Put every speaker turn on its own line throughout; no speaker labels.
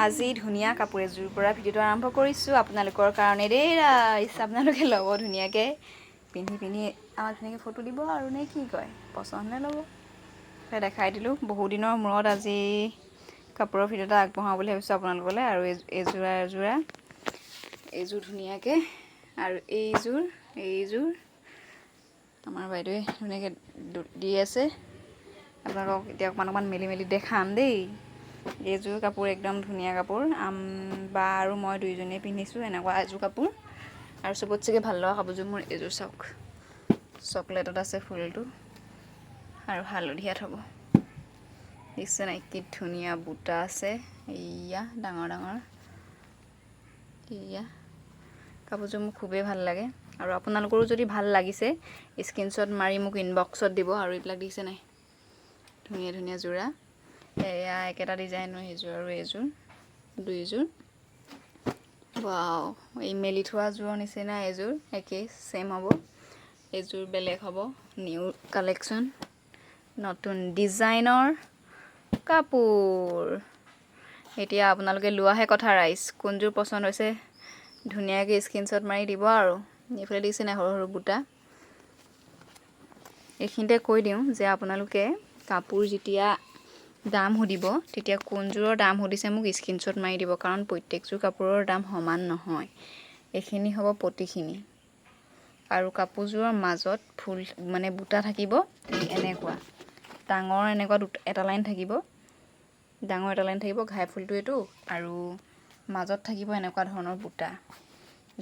আজি ধুনীয়া কাপোৰ এযোৰ পৰা ভিডিঅ'টো আৰম্ভ কৰিছোঁ আপোনালোকৰ কাৰণে দেই ৰাইজ। আপোনালোকে ল'ব ধুনীয়াকৈ পিন্ধি আমাক ধুনীয়াকৈ ফটো দিব আৰু নে কি কয়, পচন্দে ল'ব। দেখাই দিলোঁ বহু দিনৰ মূৰত আজি কাপোৰৰ ভিডিঅ' এটা আগবঢ়াওঁ বুলি ভাবিছোঁ আপোনালোকলৈ। আৰু এইযোৰ ধুনীয়াকৈ, আৰু এইযোৰ আমাৰ বাইদেৱে ধুনীয়াকৈ দি আছে। আপোনালোকক এতিয়া অকণমান মেলি দেখাম দেই। এইযোৰ কাপোৰ একদম ধুনীয়া কাপোৰ। বা আৰু মই দুইজনীয়ে পিন্ধিছোঁ এনেকুৱা এযোৰ কাপোৰ। আৰু চবতচে ভাল লগা কাপোৰযোৰ মোৰ এইযোৰ চাওক, চকলেটত আছে ফুলটো আৰু হালধীয়াত হ'ব। দেখিছে নাই কি ধুনীয়া বুটা আছে, এয়া ডাঙৰ এয়া। কাপোৰযোৰ মোৰ খুবেই ভাল লাগে। আৰু আপোনালোকৰো যদি ভাল লাগিছে স্ক্ৰীনশ্বট মাৰি মোক ইনবক্সত দিব। আৰু এইবিলাক দেখিছে নাই ধুনীয়া যোৰা। এয়া একেটা ডিজাইনৰ সেইযোৰ আৰু এইযোৰ দুইযোৰ। ৱাও, এই মেলি থোৱা যোৰৰ নিচিনা এইযোৰ একেই ছেম হ'ব। এইযোৰ বেলেগ হ'ব, নিউ কালেকশ্যন, নতুন ডিজাইনৰ কাপোৰ। এতিয়া আপোনালোকে লোৱাহে কথা ৰাইজ, কোনযোৰ পচন্দ হৈছে ধুনীয়াকৈ স্ক্ৰীনশ্বট মাৰি দিব। আৰু এইফালে দেখিছে নাই সৰু বুটা। এইখিনিতে কৈ দিওঁ যে আপোনালোকে কাপোৰ যেতিয়া দাম সুধিব তেতিয়া কোনযোৰৰ দাম সুধিছে মোক স্ক্ৰীনশ্বট মাৰি দিব। কাৰণ প্ৰত্যেকযোৰ কাপোৰৰ দাম সমান নহয়, এইখিনি হ'ব প্ৰতিখিনি। আৰু কাপোৰযোৰৰ মাজত ফুল মানে বুটা থাকিব এনেকুৱা ডাঙৰ, এনেকুৱা এটা লাইন থাকিব, ডাঙৰ এটা লাইন থাকিব ঘাই ফুলটো এইটো, আৰু মাজত থাকিব এনেকুৱা ধৰণৰ বুটা।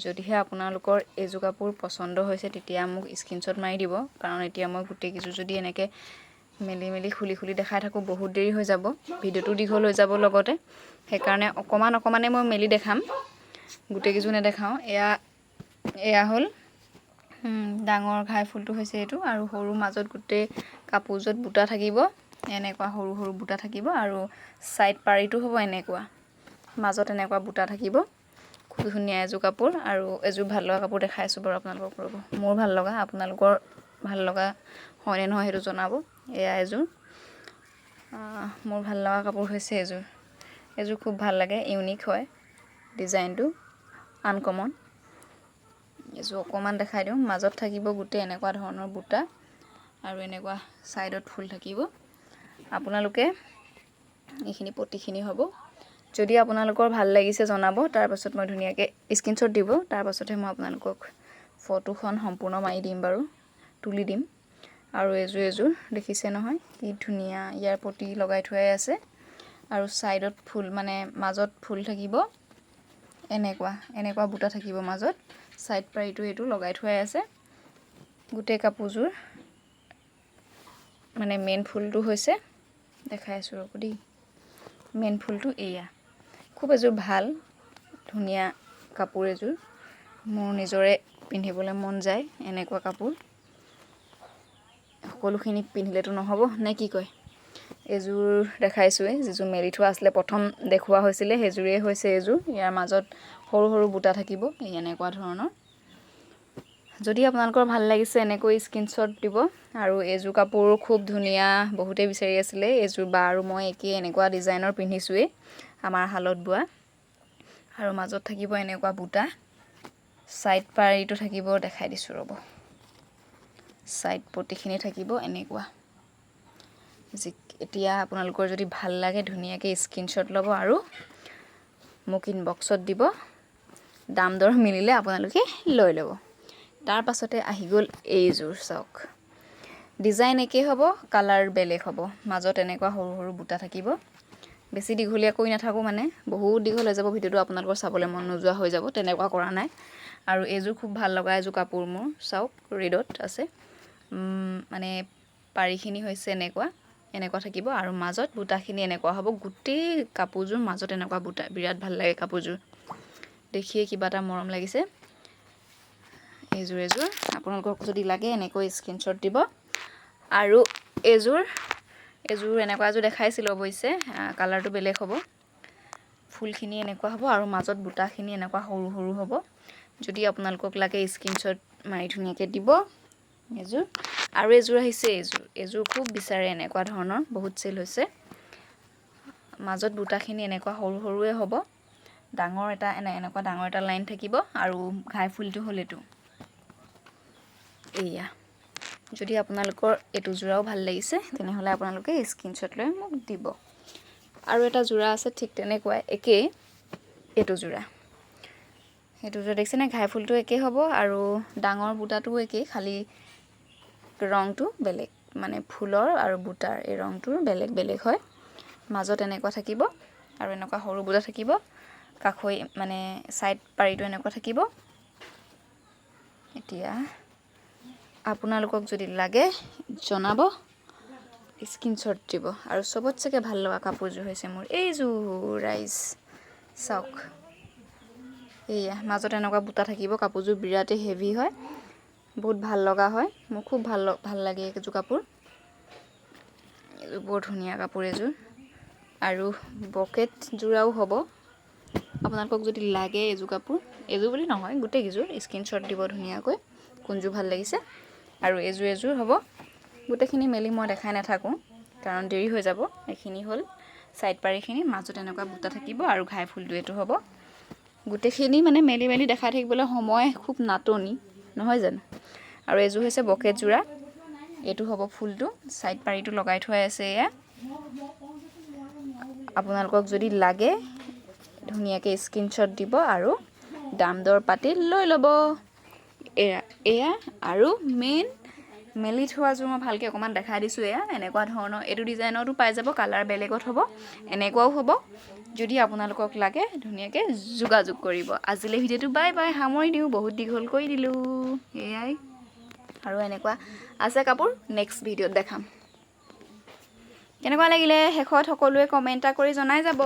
যদিহে আপোনালোকৰ এইযোৰ কাপোৰ পচন্দ হৈছে তেতিয়া মোক স্ক্ৰীনশ্বট মাৰি দিব। কাৰণ এতিয়া মই গোটেইকেইযোৰ যদি এনেকৈ মেলি খুলি দেখাই থাকোঁ বহুত দেৰি হৈ যাব, ভিডিঅ'টো দীঘল হৈ যাব লগতে। সেইকাৰণে অকণমানে মই মেলি দেখাম, গোটেইকেইযোৰ নেদেখাওঁ। এয়া হ'ল ডাঙৰ ঘাই ফুলটো হৈছে এইটো, আৰু সৰু মাজত গোটেই কাপোৰযোৰত বুটা থাকিব এনেকুৱা সৰু বুটা থাকিব। আৰু ছাইড পাৰিটো হ'ব এনেকুৱা, মাজত এনেকুৱা বুটা থাকিব। খুব ধুনীয়া এযোৰ কাপোৰ। আৰু এযোৰ ভাল লগা কাপোৰ দেখাইছোঁ বাৰু আপোনালোকক। ৰ'ব, মোৰ ভাল লগা, আপোনালোকৰ ভাল লগা হয়নে নহয় সেইটো জনাব। এয়া এযোৰ মোৰ ভাল লগা কাপোৰ হৈছে এইযোৰ খুব ভাল লাগে, ইউনিক হয় ডিজাইনটো, আনকমন। এইযোৰ অকণমান দেখাই দিওঁ। মাজত থাকিব গোটেই এনেকুৱা ধৰণৰ বুটা, আৰু এনেকুৱা ছাইডত ফুল থাকিব। আপোনালোকে এইখিনি প্ৰতিখিনি হ'ব। যদি আপোনালোকৰ ভাল লাগিছে জনাব, তাৰপাছত মই ধুনীয়াকৈ স্ক্ৰীনশ্বট দিব, তাৰপাছতহে মই আপোনালোকক ফটোখন সম্পূৰ্ণ মাৰি দিম বাৰু, তুলি দিম। আৰু এইযোৰ দেখিছে নহয় কি ধুনীয়া, ইয়াৰ পতি লগাই থোৱাই আছে। আৰু ছাইডত ফুল মানে মাজত ফুল থাকিব এনেকুৱা বুটা থাকিব মাজত। ছাইড পাৰিটো এইটো লগাই থোৱাই আছে। গোটেই কাপোৰযোৰ মানে মেইন ফুলটো হৈছে, দেখাই আছোঁ ৰ'ব দেই, মেইন ফুলটো এয়া। খুব এযোৰ ভাল ধুনীয়া কাপোৰ এযোৰ, মোৰ নিজৰে পিন্ধিবলৈ মন যায় এনেকুৱা কাপোৰ। সকলোখিনি পিন্ধিলেতো নহ'ব নে কি কয়। এইযোৰ দেখাইছোঁৱেই, যিযোৰ মেলি থোৱা আছিলে প্ৰথম দেখুওৱা হৈছিলে সেইযোৰেই হৈছে এইযোৰ। ইয়াৰ মাজত সৰু বুটা থাকিব এই এনেকুৱা ধৰণৰ। যদি আপোনালোকৰ ভাল লাগিছে এনেকৈ স্ক্ৰীনশ্বট দিব। আৰু এইযোৰ কাপোৰ খুব ধুনীয়া, বহুতেই বিচাৰি আছিলে এইযোৰ। বা আৰু মই একেই এনেকুৱা ডিজাইনৰ পিন্ধিছোঁৱেই, আমাৰ শালত বোৱা। আৰু মাজত থাকিব এনেকুৱা বুটা, ছাইড পাৰিটো থাকিব, দেখাই দিছোঁ ৰ'ব, ছাইড পতিখিনি থাকিব এনেকুৱা। এতিয়া আপোনালোকৰ যদি ভাল লাগে ধুনীয়াকৈ স্ক্ৰীনশ্বট ল'ব আৰু মোক ইনবক্সত দিব। দাম দৰ মিলিলে আপোনালোকে লৈ ল'ব। তাৰ পাছতে আহি গ'ল এইযোৰ চাওক, ডিজাইন একেই হ'ব, কালাৰ বেলেগ হ'ব। মাজত এনেকুৱা সৰু বুটা থাকিব। বেছি দীঘলীয়া কৰি নাথাকোঁ, মানে বহুত দীঘল হৈ যাব ভিডিঅ'টো, আপোনালোকৰ চাবলৈ মন নোযোৱা হৈ যাব, তেনেকুৱা কৰা নাই। আৰু এইযোৰ খুব ভাল লগা এযোৰ কাপোৰ মোৰ, চাওক ৰেডত আছে। মানে পাৰিখিনি হৈছে এনেকুৱা থাকিব, আৰু মাজত বুটাখিনি এনেকুৱা হ'ব। গোটেই কাপোৰযোৰ মাজত এনেকুৱা বুটা, বিৰাট ভাল লাগে কাপোৰযোৰ দেখিয়ে, কিবা এটা মৰম লাগিছে। এইযোৰ আপোনালোকক যদি লাগে এনেকৈ স্ক্ৰীনশ্বট দিব। আৰু এইযোৰ এনেকুৱা এযোৰ দেখাইছিলোঁ অৱশ্যে, কালাৰটো বেলেগ হ'ব। ফুলখিনি এনেকুৱা হ'ব, আৰু মাজত বুটাখিনি এনেকুৱা সৰু হ'ব। যদি আপোনালোকক লাগে স্ক্ৰীনশ্বট মাৰি ধুনীয়াকৈ দিব এইযোৰ। আৰু এইযোৰ আহিছে, এইযোৰ খুব বিচাৰে এনেকুৱা ধৰণৰ, বহুত চেল হৈছে। মাজত বুটাখিনি এনেকুৱা সৰু সৰুৱে হ'ব ডাঙৰ এটা এনেকুৱা ডাঙৰ এটা লাইন থাকিব আৰু ঘাই ফুলটো হ'ল এইটো এয়া যদি আপোনালোকৰ এইটো যোৰাও ভাল লাগিছে তেনেহ'লে আপোনালোকে স্ক্ৰীনশ্বট লৈ মোক দিব আৰু এটা যোৰা আছে ঠিক তেনেকুৱাই একেই এইটো যোৰা সেইটো যোৰা দেখিছেনে ঘাই ফুলটো একেই হ'ব আৰু ডাঙৰ বুটাটোও একেই খালি ৰংটো বেলেগ মানে ফুলৰ আৰু বুটাৰ এই ৰংটোৰ বেলেগ বেলেগ হয় মাজত এনেকুৱা থাকিব আৰু এনেকুৱা সৰু বুটা থাকিব কাষৈ মানে সাইড পাৰিটো এনেকুৱা থাকিব এতিয়া আপোনালোকক যদি লাগে জনাব স্ক্ৰীনশ্বট দিব আৰু সবতছে ভাল লগা কাপোৰযোৰ হৈছে মোৰ এইযোৰ ৰাইজ চাওক এয়া মাজত এনেকুৱা বুটা থাকিব কাপোৰযোৰ বিৰাটেই হেভি হয় বহুত ভাল লগা হয় মোৰ খুব ভাল লাগে এইযোৰ কাপোৰ বৰ ধুনীয়া কাপোৰ এযোৰ আৰু বকেট যোৰাও হ'ব আপোনালোকক যদি লাগে এইযোৰ কাপোৰ এইযোৰ বুলি নহয় গোটেই কিযোৰ স্ক্ৰীনশ্বট দিব ধুনীয়াকৈ কোনযোৰ ভাল লাগিছে আৰু এযোৰ হ'ব গোটেইখিনি মেলি মই দেখাই নাথাকোঁ কাৰণ দেৰি হৈ যাব এইখিনি হ'ল সাইড পাৰিখিনি মাজত এনেকুৱা বুটা থাকিব আৰু ঘাই ফুলটো এইটো হ'ব গোটেইখিনি মানে মেলি দেখাই থাকিবলৈ সময় খুব নাটনি নহয় জানো আৰু এযোৰ হৈছে বকেট যোৰা এইটো হ'ব ফুলটো সাইড পাৰিটো লগাই থোৱা আছে এয়া আপোনালোকক যদি লাগে ধুনীয়াকৈ স্ক্ৰীনশ্বট দিব আৰু দাম দৰ পাতি লৈ ল'ব এয়া আৰু মেইন মেলি থোৱাযোৰ মই ভালকৈ অকণমান দেখাই দিছোঁ এয়া এনেকুৱা ধৰণৰ এইটো ডিজাইনতো পাই যাব কালাৰ বেলেগত হ'ব এনেকুৱাও হ'ব যদি আপোনালোকক লাগে ধুনীয়াকৈ যোগাযোগ কৰিব আজিলৈ ভিডিঅ'টো বাই বাই সামৰি দিওঁ বহুত দীঘল কৰি দিলোঁ এয়াই আৰু এনেকুৱা আছে কাপোৰ নেক্সট ভিডিঅ'ত দেখাম কেনেকুৱা লাগিলে শেষত সকলোৱে কমেণ্ট এটা কৰি জনাই যাব